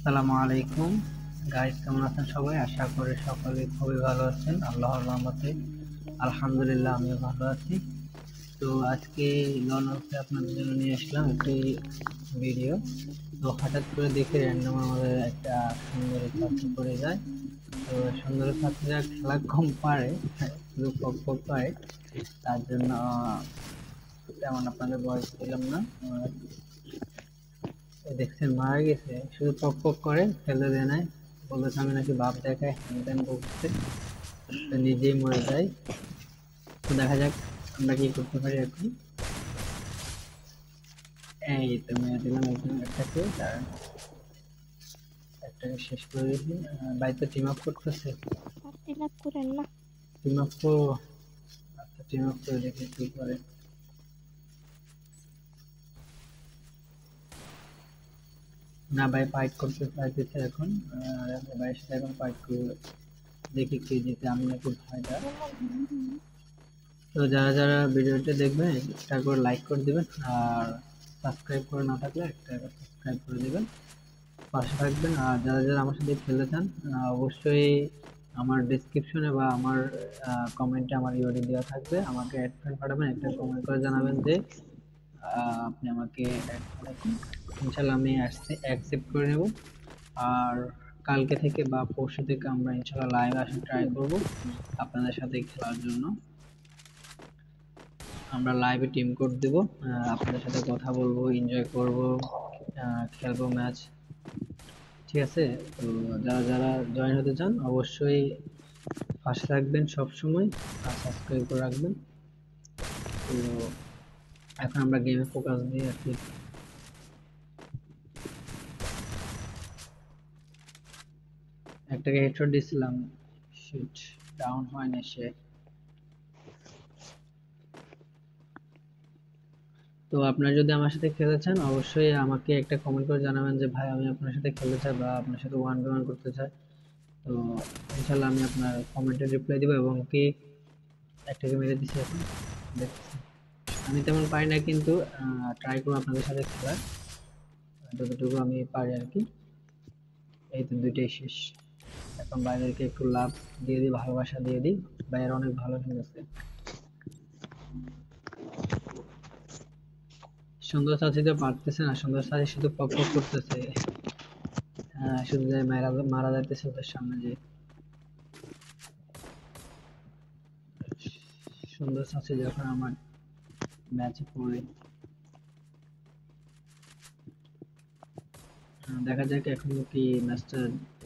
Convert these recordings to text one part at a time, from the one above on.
আসসালামু আলাইকুম গাইস, কেমন আছেন সবাই? আশা করি সকলে খুবই ভালো আছেন। আল্লাহর রহমতে আলহামদুলিল্লাহ আমিও ভালো আছি। তো আজকে লনকে আপনাদের জন্য নিয়ে আসলাম একটি ভিডিও। তো হঠাৎ করে দেখে র্যান্ডম আমাদের একটা সুন্দরী ছাত্রী পড়ে যায়। তো সুন্দরী ছাত্রীরা খেলা কম পারে, শুধু পক পক পারে। তার জন্য তেমন আপনাদের বয়স দিলাম না। দেখছেন মারা গেছে, শুধু পক পক করে ফেলে দেয় নাই, বলতেছে আমি নাকি বাপ দেখায় হ্যান ত্যান বলতেছে, তো নিজেই মরে যায়। তো দেখা যাক আমরা কি করতে পারি এখন। এই তো মেরে দিলাম একজন একটাকে, তার একটাকে শেষ করে দিয়েছি। বাড়িতে টিম আপ করতেছে, টিম আপ করেন না। টিম আপ করবো। আচ্ছা টিম আপ করে দেখি কি করে। না ভাই ফাইট করতে চাইতেছে এখন, ভাইয়ের সাথে এখন ফাইট করবে, দেখি কে জিতে। আমি নাকি ভয়টা। তো যারা যারা ভিডিওটা দেখবেন একটা করে লাইক করে দিবেন, আর সাবস্ক্রাইব করে না থাকলে একটা সাবস্ক্রাইব করে দিবেন, পাশে থাকবেন। আর যারা যারা আমার সাথে খেলতে চান অবশ্যই আমার ডিসক্রিপশনে বা আমার কমেন্টে আমার ইউআইডি দেওয়া থাকবে, আমাকে অ্যাড ফ্রেন্ড পাঠাবেন, একটা কমেন্ট করে জানাবেন যে আপনি আমাকে অ্যাড করেছেন। ইনশাল্লাহ আমি অ্যাকসেপ্ট করে নেব। আর কালকে থেকে বা পরশু থেকে আমরা ইনশাল্লাহ লাইভ আসার ট্রাই করব আপনাদের সাথে খেলার জন্য। আমরা লাইভে টিম কোড দেব, আপনাদের সাথে কথা বলবো, এনজয় করব, খেলবো ম্যাচ। ঠিক আছে? তো যারা যারা জয়েন হতে চান অবশ্যই পাশে থাকবেন সব সময়, আর সাবস্ক্রাইব করে রাখবেন। তো এখন আমরা গেমে ফোকাস দিই আর কি। একটাকে হেডশট দিছিলাম, শিট, ডাউন হয় না সে। তো আপনারা যদি আমার সাথে খেলতে চান অবশ্যই আমাকে একটা কমেন্ট করে জানাবেন যে ভাই আমি আপনার সাথে খেলতে চাই বা আপনার সাথে 1v1 করতে চাই। তো ইনশাল্লাহ আমি আপনার কমেন্টে রিপ্লাই দিব। এবং কি একটাকে মেরে দিছি এখন, দেখছি আমি তেমন পারি না, কিন্তু ট্রাই করবো আপনাদের সাথে খেলার যতটুকু আমি পারি আর কি। এই তো দুইটাই শেষ। এখন বাইরেকে একটু লাভ দিয়ে দিই, ভালোবাসা দিয়ে দিই, বাইরে অনেক ভালো খেলেছে। সুন্দর চাচি তো পারতেছে না, সুন্দর চাচি শুধু পক পক করতেছে। শুধু যে মারা মারা যাইতেছে ওদের সামনে যে। সুন্দর চাচি যখন আমার ম্যাচে পড়ে, দেখা যাক এখন কি ম্যাচটা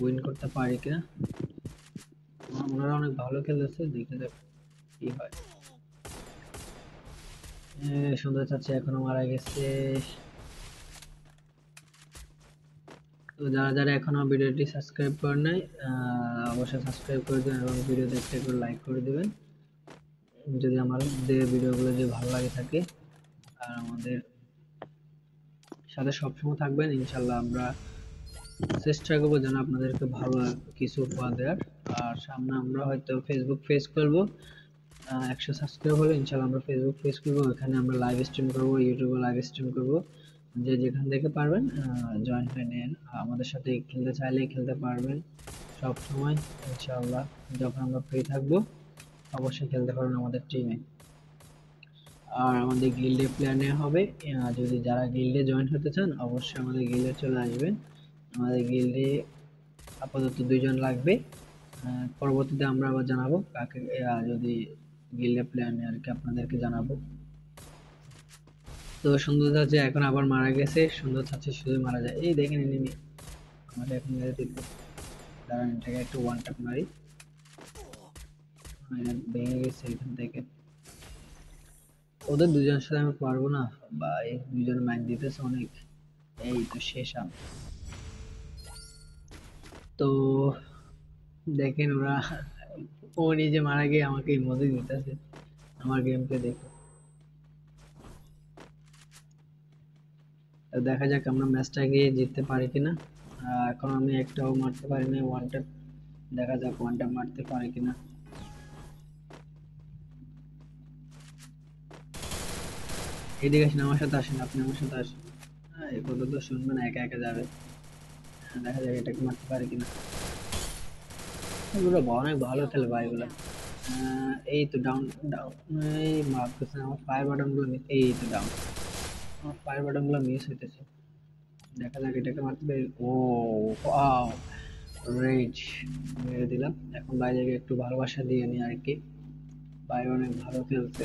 উইন করতে পারি কিনা। ওনারা অনেক ভালো খেলেছে, দেখে যাক কি হয়। সুন্দর চাচি এখনো মারা গেছে। তো যারা যারা এখনো ভিডিওটি সাবস্ক্রাইব করে নাই অবশ্যই সাবস্ক্রাইব করে দিবেন এবং ভিডিও দেখতে একটু লাইক করে দিবেন যদি আমাদের ভিডিওগুলো যদি ভালো লাগে থাকে। আর আমাদের সাথে সবসময় থাকবেন, ইনশাল্লাহ আমরা চেষ্টা করবো যেন আপনাদেরকে ভালো কিছু উপহার দেওয়ার। আর সামনে আমরা হয়তো ফেসবুক পেজ করবো, 100 সাবস্ক্রাইব হলে ইনশাল্লাহ আমরা ফেসবুক পেজ করবো, ওখানে আমরা লাইভ স্ট্রিম করবো, ইউটিউবে লাইভ স্ট্রিম করবো। যে যেখান থেকে পারবেন জয়েন হয়ে নেন, আমাদের সাথে খেলতে চাইলেই খেলতে পারবেন সব সময় ইনশাআল্লাহ। যখন আমরা ফ্রি থাকবো অবশ্যই খেলতে পারবেন আমাদের টিমে। আর আমাদের গিল্ডে প্লেয়ার নেওয়া হবে, যদি যারা গিল্ডে জয়েন হতে চান অবশ্যই আমাদের গিল্ডে চলে আসবেন। আমাদের গিল্ডে আপাতত 2 জন লাগবে, পরবর্তীতে আমরা আবার জানাবো কাকে যদি গিল্ডে প্লেয়ার নেই আর কি, আপনাদেরকে জানাবো। তো সুন্দর চাচি এখন আবার মারা গেছে, সুন্দর চাচি শুধু মারা যায়। এই দেখেন এনিমি আমাকে এখন মেরে দিল, দাঁড়ান এটাকে একটু ওয়ান ট্যাপ মারি। ভেঙে গেছে এখান থেকে। ওদের 2জনের সাথে আমি পারবো না ভাই, 2জন ম্যাচ দিতেছে অনেক। এই তো শেষ আমি। তো দেখেন ওরা, ও নিজে মারা গিয়ে আমাকে ইমোজি দিতেছে, আমার গেম প্লে দেখে। তো দেখা যাক আমরা ম্যাচটা গিয়ে জিততে পারি কিনা। এখন আমি একটাও মারতে পারি না ওয়ান ট্যাপ, দেখা যাক ওয়ান ট্যাপ মারতে পারি কিনা। এদিকে আসেন, আমার সাথে আসেন, আপনি আমার সাথে আসেন। এই কথা তো শুনবেন, একা একা যাবে। দেখা যাক এটাকে মারতে পারি কিনা। এগুলো অনেক ভালো খেলে ভাই এগুলো। এই তো ডাউন ডাউন, এই মারতেছে আমার ফায়ার বাটন গুলো, এই তো ডাউন, আমার ফায়ার বাটন গুলো মিস হইতেছে। দেখা যাক এটাকে মারতে পারি। ও ওয়াও, রেজ মেরে দিলাম। এখন বাইরে একটু ভালোবাসা দিয়ে নি আর কি, ভাই অনেক ভালো খেলছে।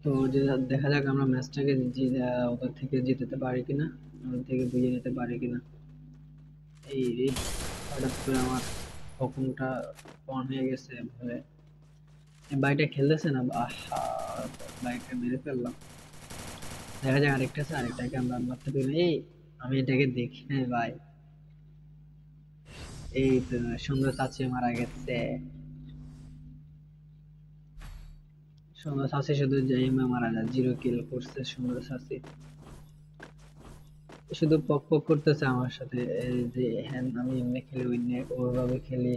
তো যে দেখা যাক আমরা ম্যাচটাকে ওদের থেকে জিততে পারি কিনা, ওদের থেকে বুঝে নিতে পারি কিনা। এই রে, হঠাৎ করে আমার হুকুমটা অন হয়ে গেছে ভুলে। বাইকটা খেলতেছে না, আহা, বাইকটা মেরে ফেললাম। দেখা যাক আরেকটা আছে, আরেকটাকে আমরা মারতে পারি না। এই আমি এটাকে দেখি নাই ভাই। এই তো সুন্দর চাচি মারা গেছে। সুন্দর চাচি শুধু জাইমে মারা যায়, 0 কিল করছে সুন্দর চাচি। শুধু পক পক করতেছে আমার সাথে, এই যে হ্যাঁ আমি এমনি খেলি ওইনে ওইভাবে খেলি,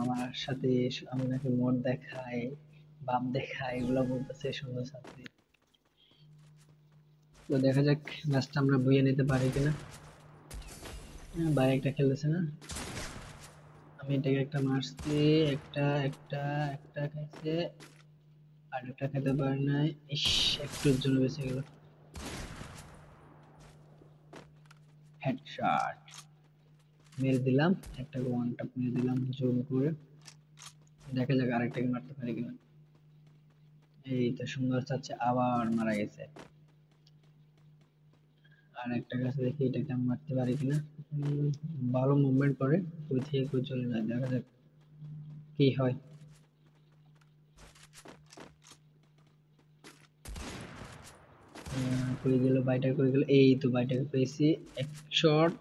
আমার সাথে আমি নাকি মোড দেখাই, বাপ দেখাই, এগুলো বলতেছে সুন্দর চাচি। তো দেখা যাক ম্যাচটা আমরা বইয়ে নিতে পারি কিনা। ভাই একটা খেলতেছে না, আমি এটাকে একটা মারছি, একটা একটা একটা খাইছে, আর একটা খেতে পারি নাই। ইস, একটুর জন্য বেঁচে গেল। হেডশট মেরে দিলাম, একটা ওয়ান ট্যাপ মেরে দিলাম জুম করে। দেখা যাক আরেকটাকে মারতে পারি কিনা। এই তো সুন্দর চাচ্ছে আবার মারা গেছে। আর একটা কাছে দেখি এটাকে আমি মারতে পারি কিনা। ভালো মুভমেন্ট করে, কই থেকে কই চলে যায়, দেখা যাক কি হয়। কই গেল বাইটা, কই গেল, এই তো বাইটাকে পেয়েছি। এক শট,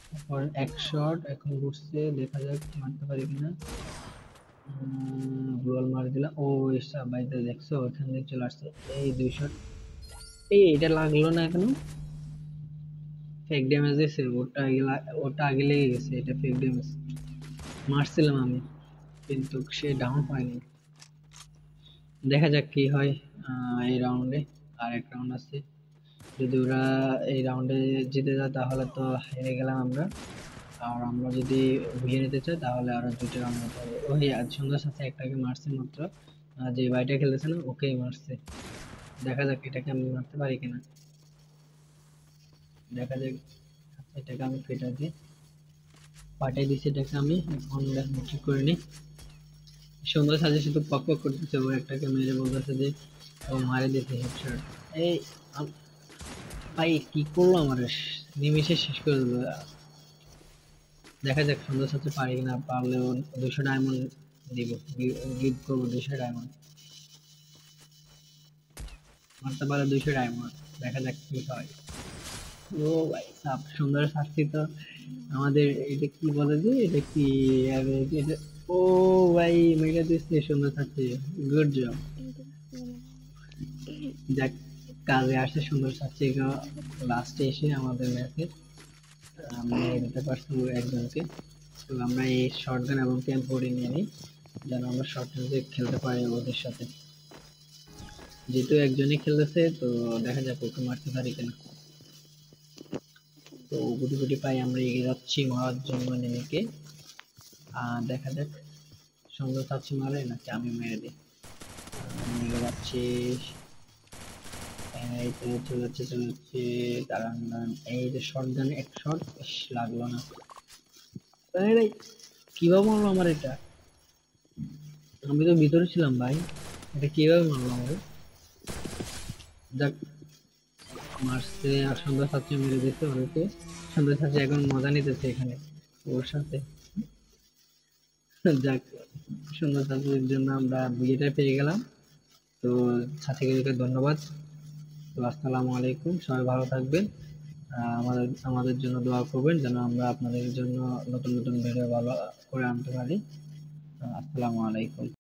তারপর এক শট, এখন ঘুরছে, দেখা যাক মারতে পারি কিনা। গোল মার দিলাম। ও এসা বাইতে দেখছো ওখান থেকে চলে আসছে। এই 2 শট, এই এটা লাগলো না এখনো, ফেক ড্যামেজ দিয়েছে। ওটা আগে লেগে গেছে, এটা ফেক ড্যামেজ। মারছিলাম আমি, কিন্তু সে ডাউন হয়নি। দেখা যাক কি হয় এই রাউন্ডে। আর এক রাউন্ড আছে, যদি ওরা এই রাউন্ডে জিতে যায় তাহলে তো হেরে গেলাম আমরা। আর আমরা যদি বুঝে নিতে চাই তাহলে আরো 2টা রাউন্ড হতে হবে। ওই সুন্দর সাথে একটাকে মারছে মাত্র, যে বাইটা খেলেছে না ওকেই মারছে। দেখা যাক এটাকে আমি মারতে পারি কিনা। দেখা যাক, আচ্ছা এটাকে আমি ফেটা দিই, পাঠিয়ে দিচ্ছি এটাকে আমি। এখন ঠিক করে নিই। সুন্দর সাজে শুধু পক পক করতেছে, ও একটাকে মেরে বলতেছে যে ও মারে দিতে হেডশট। এই ভাই কি করলো আমার, নিমিশে শেষ করে দিল। দেখা যাক সুন্দর সাথে পারি কিনা, পারলেও 200 ডায়মন্ড দিব, গিফট করবো 200 ডায়মন্ড। মারতে পারে 200 ডায়মন্ড, দেখা যাক কি হয়। ও ভাই সাপ, সুন্দর শাস্তি তো আমাদের। এটা কি বলে যে এটা কি এটা, ও ভাই মেরে দিচ্ছে সুন্দর শাস্তি, গুড জব। যাক, কাজে আসে সুন্দর শাস্তি লাস্টে এসে আমাদের ম্যাচে মেরে দিতে পারছি একজনকে। তো আমরা এই শটগান এবং ক্যাম্প বোর্ডে নিয়ে নিই, যেন আমরা শর্ট রেঞ্জে খেলতে পারি ওদের সাথে। যেহেতু একজনই খেলতেছে, তো দেখা যাক ওকে মারতে পারি কিনা। তো গুটি গুটি পাই আমরা এগিয়ে যাচ্ছি মারার জন্য নেমেকে। দেখা যাক সুন্দর চাচ্ছি মারে নাকি আমি মেরে দিই। এগিয়ে যাচ্ছি, এই তো চলে যাচ্ছে চলে যাচ্ছে, দাঁড়ান দাঁড়ান, এই যে শটগানে এক শট, লাগলো না। আরে কিভাবে মারলো আমার এটা, আমি তো ভিতরে ছিলাম ভাই, এটা কিভাবে মারলো আমাকে। যাক, মারছে আর সুন্দর সাথে মেরে দিতে ওকে। সুন্দর সাথে এখন মজা নিতেছে এখানে ওর সাথে। যাক, সুন্দর সাথের জন্য আমরা বিয়েটা পেয়ে গেলাম। তো সাথীকে ধন্যবাদ। তো আসসালামু আলাইকুম, সবাই ভালো থাকবেন। আমাদের আমাদের জন্য দোয়া করবেন যেন আমরা আপনাদের জন্য নতুন নতুন ভিডিও ভালো করে আনতে পারি। আসসালামু আলাইকুম।